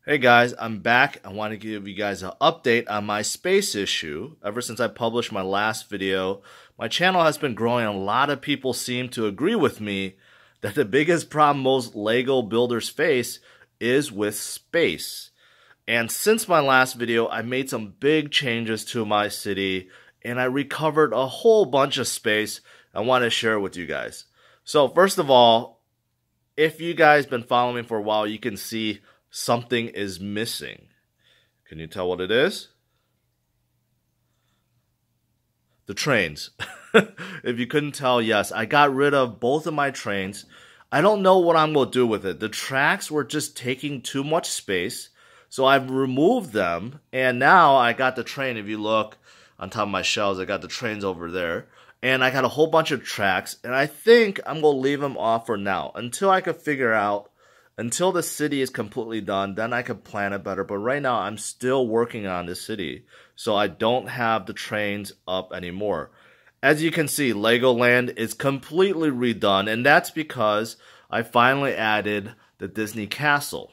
Hey guys, I'm back. I want to give you guys an update on my space issue. Ever since I published my last video, my channel has been growing. A lot of people seem to agree with me that the biggest problem most Lego builders face is with space. And since my last video, I made some big changes to my city and I recovered a whole bunch of space. I want to share it with you guys. So first of all, if you guys been following me for a while, you can see something is missing. Can you tell what it is? The trains. If you couldn't tell, yes, I got rid of both of my trains. I don't know what I'm going to do with it. The tracks were just taking too much space, so I've removed them, and now I got the train. If you look on top of my shelves, I got the trains over there, and I got a whole bunch of tracks, and I think I'm going to leave them off for now until I can figure out. Until the city is completely done, then I could plan it better. But right now, I'm still working on the city, so I don't have the trains up anymore. As you can see, Legoland is completely redone, and that's because I finally added the Disney Castle.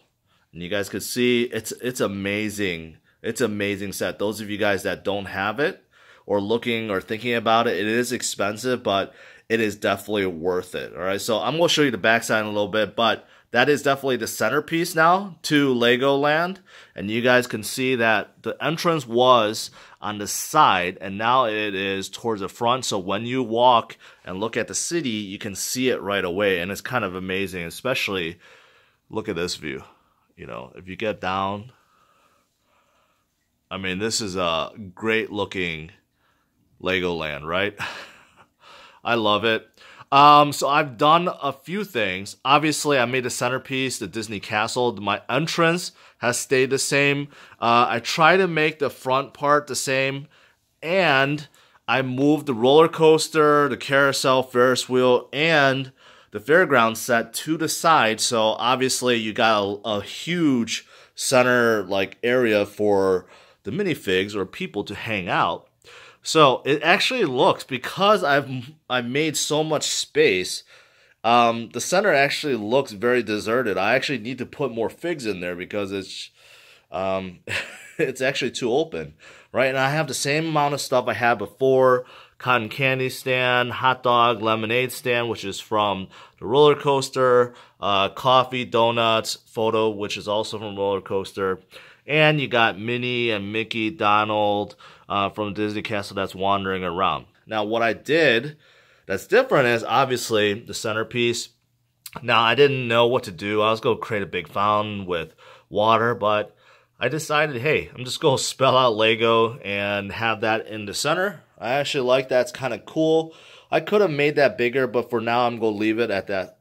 And you guys could see, it's amazing. It's an amazing set. Those of you guys that don't have it, or looking or thinking about it, it is expensive, but it is definitely worth it. All right, so I'm going to show you the backside in a little bit, but that is definitely the centerpiece now to Legoland. And you guys can see that the entrance was on the side and now it is towards the front. So when you walk and look at the city, you can see it right away. And it's kind of amazing, especially look at this view. You know, if you get down, I mean, this is a great looking Legoland, right? I love it. So I've done a few things. Obviously, I made the centerpiece, the Disney Castle. My entrance has stayed the same. I try to make the front part the same. And I moved the roller coaster, the carousel, Ferris wheel, and the fairground set to the side. So obviously, you got a huge center area for the minifigs or people to hang out. So it actually looks, because I've made so much space, the center actually looks very deserted. I actually need to put more figs in there because it's it's actually too open, right? And I have the same amount of stuff I had before: cotton candy stand, hot dog, lemonade stand, which is from the roller coaster, coffee, donuts, photo, which is also from roller coaster. And you got Minnie and Mickey, Donald from Disney Castle that's wandering around. Now, what I did that's different is obviously the centerpiece. Now, I didn't know what to do. I was going to create a big fountain with water, but I decided, hey, I'm just going to spell out Lego and have that in the center. I actually like that. It's kind of cool. I could have made that bigger, but for now, I'm going to leave it at that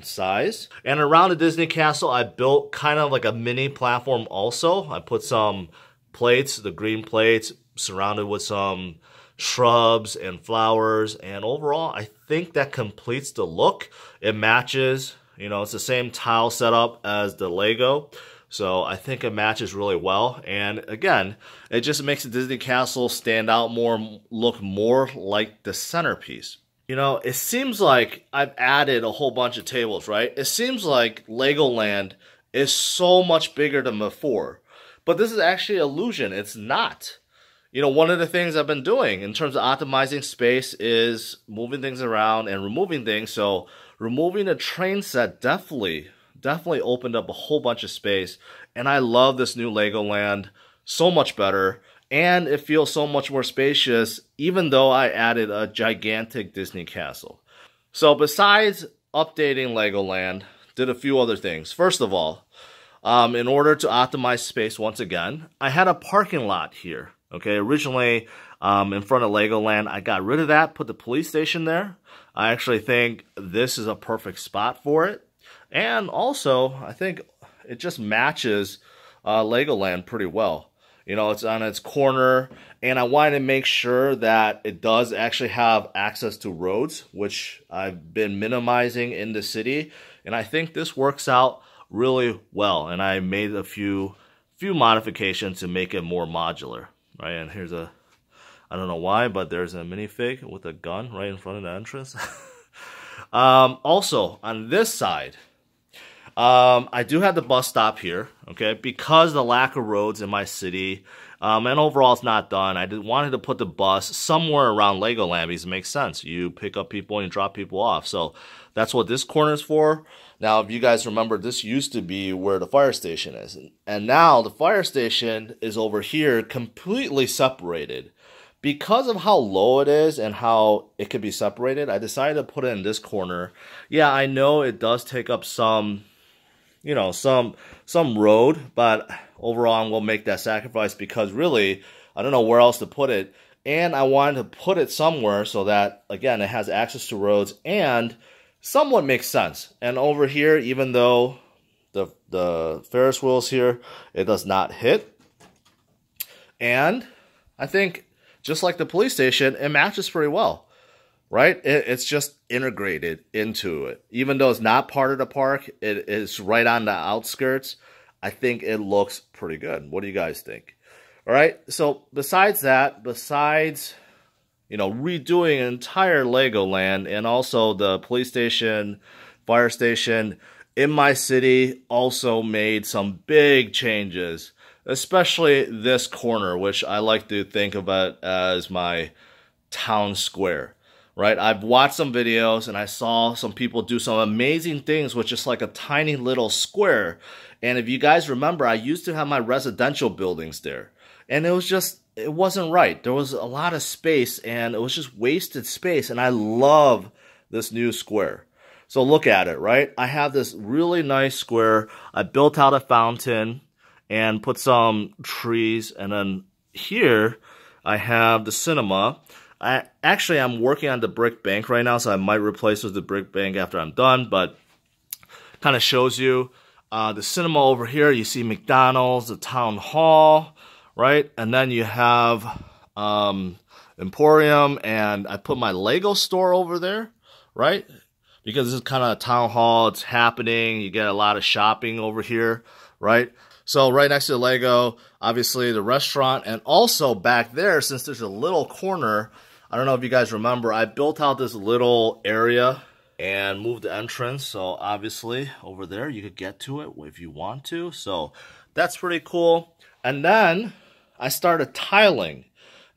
size. And around the Disney Castle, I built kind of like a mini platform also. I put some plates, the green plates, surrounded with some shrubs and flowers. And overall, I think that completes the look. It matches, you know, it's the same tile setup as the Lego. So I think it matches really well. And again, it just makes the Disney Castle stand out more, look more like the centerpiece. You know, it seems like I've added a whole bunch of tables, right? It seems like Legoland is so much bigger than before. But this is actually an illusion. It's not. You know, one of the things I've been doing in terms of optimizing space is moving things around and removing things. So removing the train set definitely opened up a whole bunch of space. And I love this new Legoland so much better. And it feels so much more spacious, even though I added a gigantic Disney Castle. So besides updating Legoland, did a few other things. First of all, in order to optimize space once again, I had a parking lot here. Okay, originally in front of Legoland, I got rid of that, put the police station there. I actually think this is a perfect spot for it. And also, I think it just matches Legoland pretty well. You know, it's on its corner, and I wanted to make sure that it does actually have access to roads, which I've been minimizing in the city, and I think this works out really well. And I made a few modifications to make it more modular, right? And here's a, I don't know why, but there's a minifig with a gun right in front of the entrance. Also, on this side, I do have the bus stop here, okay, because the lack of roads in my city, and overall it's not done. I wanted to put the bus somewhere around Legoland because it makes sense. You pick up people and you drop people off. So that's what this corner is for. Now, if you guys remember, this used to be where the fire station is. And now the fire station is over here, completely separated. Because of how low it is and how it could be separated, I decided to put it in this corner. Yeah, I know it does take up some, you know, some road, but overall I'm going to make that sacrifice because really, I don't know where else to put it. And I wanted to put it somewhere so that, again, it has access to roads and somewhat makes sense. And over here, even though the Ferris wheel's here, it does not hit. And I think, just like the police station, it matches pretty well, right? It's just integrated into it. Even though it's not part of the park, it is right on the outskirts. I think it looks pretty good. What do you guys think? All right, so besides that, you know, redoing an entire Legoland and also the police station, fire station in my city also made some big changes. Especially this corner, which I like to think of it as my town square, right? I've watched some videos and I saw some people do some amazing things with just like a tiny little square. And if you guys remember, I used to have my residential buildings there. And it wasn't right. There was a lot of space and it was just wasted space. And I love this new square. So look at it, right? I have this really nice square. I built out a fountain and put some trees, and then here I have the cinema. I'm working on the brick bank right now, so I might replace with the brick bank after I'm done, but kind of shows you the cinema over here. You see McDonald's, the town hall, right? And then you have Emporium, and I put my Lego store over there, right? Because this is kind of a town hall, it's happening, you get a lot of shopping over here, right? So right next to the Lego, obviously the restaurant, and also back there, since there's a little corner, I don't know if you guys remember, I built out this little area and moved the entrance. So obviously over there, you could get to it if you want to. So that's pretty cool. And then I started tiling.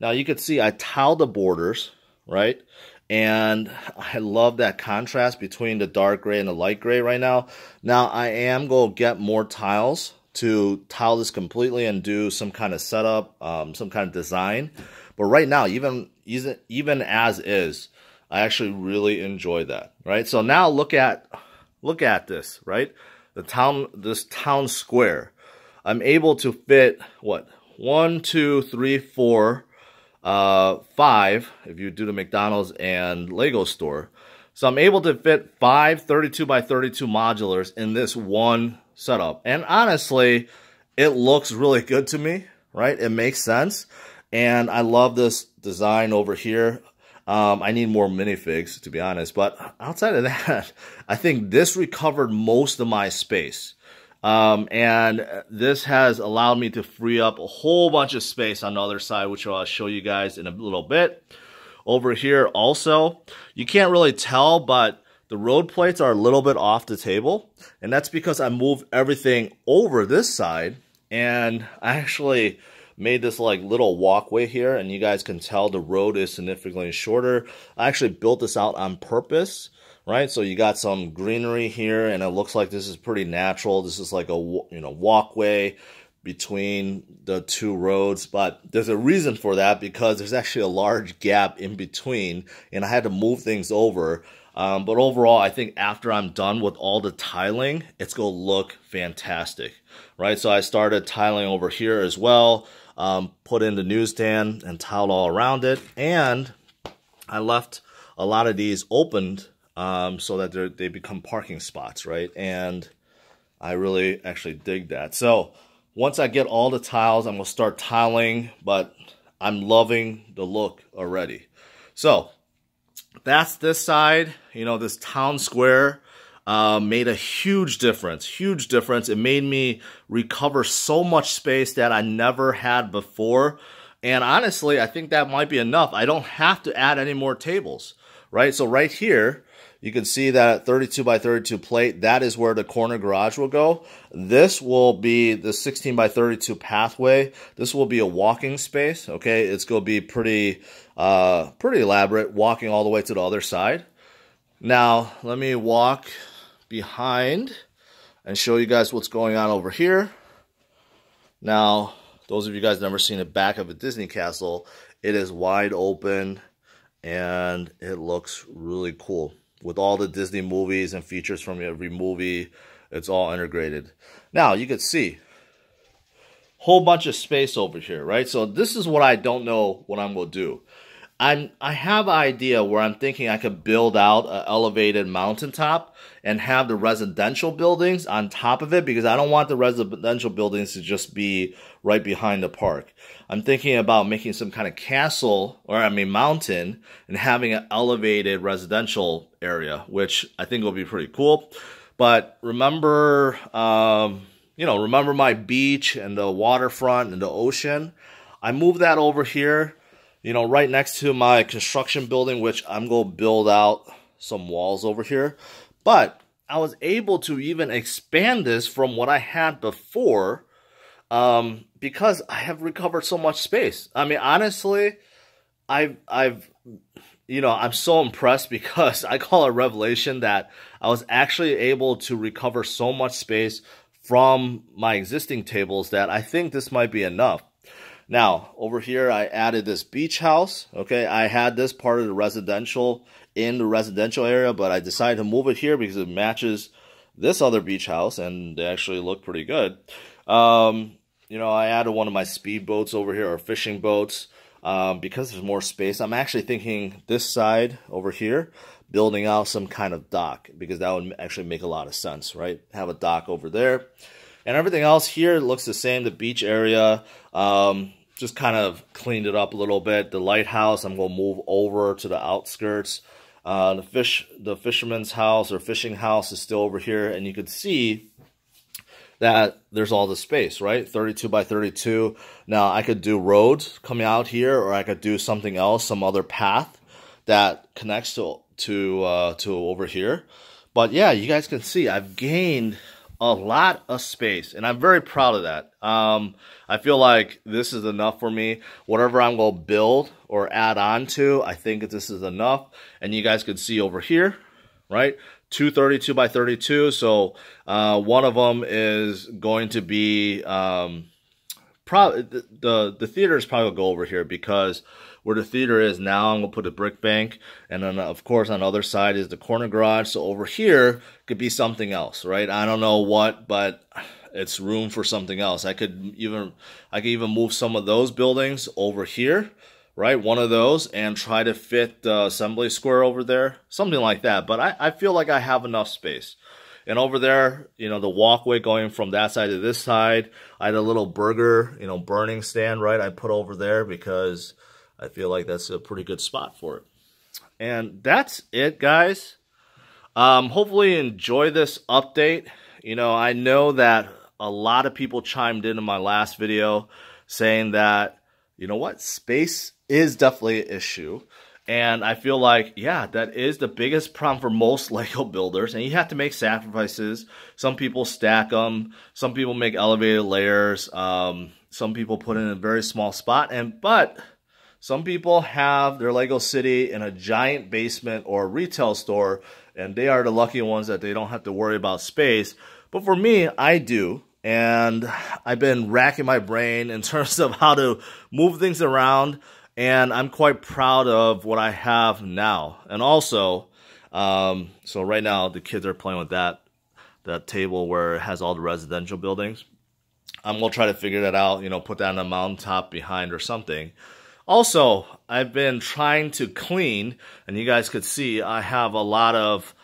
Now you can see I tiled the borders, right? And I love that contrast between the dark gray and the light gray right now. Now I am going to get more tiles to tile this completely and do some kind of setup, some kind of design. But right now, even as is, I actually really enjoy that, right? So now look at this, right? This town square. I'm able to fit what? 1, 2, 3, 4, 5, if you do the McDonald's and Lego store. So I'm able to fit 5 32 by 32 modulars in this one setup. And honestly, it looks really good to me, right? It makes sense. And I love this design over here. I need more minifigs, to be honest. But outside of that, I think this recovered most of my space. And this has allowed me to free up a whole bunch of space on the other side, which I'll show you guys in a little bit. Over here also, you can't really tell, but the road plates are a little bit off the table. And that's because I moved everything over this side. And I actually made this like little walkway here. And you guys can tell the road is significantly shorter. I actually built this out on purpose, right? So you got some greenery here. And it looks like this is pretty natural. This is like a walkway between the two roads, but there's a reason for that because there's actually a large gap in between and I had to move things over. But overall, I think after I'm done with all the tiling, it's going to look fantastic, right? So I started tiling over here as well, put in the newsstand and tiled all around it. And I left a lot of these opened so that they become parking spots, right? And I really actually dig that. So once I get all the tiles, I'm going to start tiling, but I'm loving the look already. So that's this side. You know, this town square made a huge difference, huge difference. It made me recover so much space that I never had before. And honestly, I think that might be enough. I don't have to add any more tables, right? So right here, You can see that 32 by 32 plate, that is where the corner garage will go. This will be the 16 by 32 pathway. This will be a walking space, okay? It's going to be pretty elaborate, walking all the way to the other side. Now, let me walk behind and show you guys what's going on over here. Now, those of you guys never seen the back of a Disney castle, it is wide open and it looks really cool. With all the Disney movies and features from every movie, it's all integrated. Now, you can see whole bunch of space over here, right? So this is what I don't know what I'm going to do. I have an idea where I'm thinking I could build out an elevated mountaintop and have the residential buildings on top of it, because I don't want the residential buildings to just be right behind the park. I'm thinking about making some kind of castle, or I mean mountain, and having an elevated residential area, which I think will be pretty cool. But remember, remember my beach and the waterfront and the ocean? I moved that over here, right next to my construction building, which I'm going to build out some walls over here. But I was able to even expand this from what I had before, because I have recovered so much space. I mean, honestly, I'm so impressed, because I call it a revelation that I was actually able to recover so much space from my existing tables that I think this might be enough. Now, over here, I added this beach house. Okay, I had this part of the residential in the residential area, but I decided to move it here because it matches this other beach house, and they actually look pretty good. I added one of my speed boats over here, or fishing boats, because there's more space. I'm actually thinking this side over here, building out some kind of dock, because that would actually make a lot of sense, right? Have a dock over there. And everything else here looks the same. The beach area, just kind of cleaned it up a little bit. The lighthouse, I'm going to move over to the outskirts. The fisherman's house or fishing house is still over here. And you can see that there's all the space, right? 32 by 32. Now, I could do roads coming out here, or I could do something else, some other path that connects to over here. But yeah, you guys can see I've gained a lot of space, and I'm very proud of that. I feel like this is enough for me. Whatever I'm going to build or add on to, I think this is enough. And you guys can see over here, right? 232 by 32. So one of them is going to be probably the theater is probably going to go over here, because where the theater is now, I'm going to put a brick bank. And then, of course, on the other side is the corner garage. So over here could be something else, right? I don't know what, but it's room for something else. I could even move some of those buildings over here, right? One of those, and try to fit the assembly square over there. Something like that. But I feel like I have enough space. And over there, the walkway going from that side to this side, I had a little burger, burning stand, right? I put over there because I feel like that's a pretty good spot for it. And that's it, guys. Hopefully you enjoy this update. I know that a lot of people chimed in my last video saying that, space is definitely an issue. And I feel like, yeah, that is the biggest problem for most Lego builders. And you have to make sacrifices. Some people stack them. Some people make elevated layers. Some people put it in a very small spot. But some people have their Lego city in a giant basement or a retail store, and they are the lucky ones that they don't have to worry about space. But for me, I do. And I've been racking my brain in terms of how to move things around. And I'm quite proud of what I have now. And also, so right now the kids are playing with that table where it has all the residential buildings. I'm going to try to figure that out, put that on a mountaintop behind or something. Also, I've been trying to clean, and you guys could see I have a lot of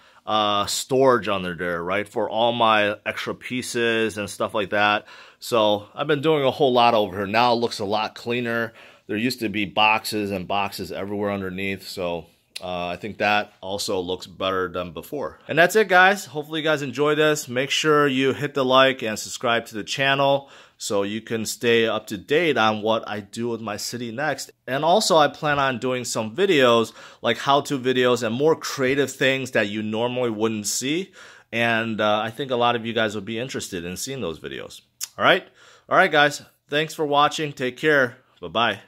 storage under there, right, for all my extra pieces and stuff like that. So I've been doing a whole lot over here. Now it looks a lot cleaner. There used to be boxes and boxes everywhere underneath, so I think that also looks better than before. And that's it, guys. Hopefully you guys enjoy this. Make sure you hit the like and subscribe to the channel so you can stay up to date on what I do with my city next. And also I plan on doing some videos, like how-to videos and more creative things that you normally wouldn't see. And I think a lot of you guys would be interested in seeing those videos. All right, guys. Thanks for watching. Take care. Bye-bye.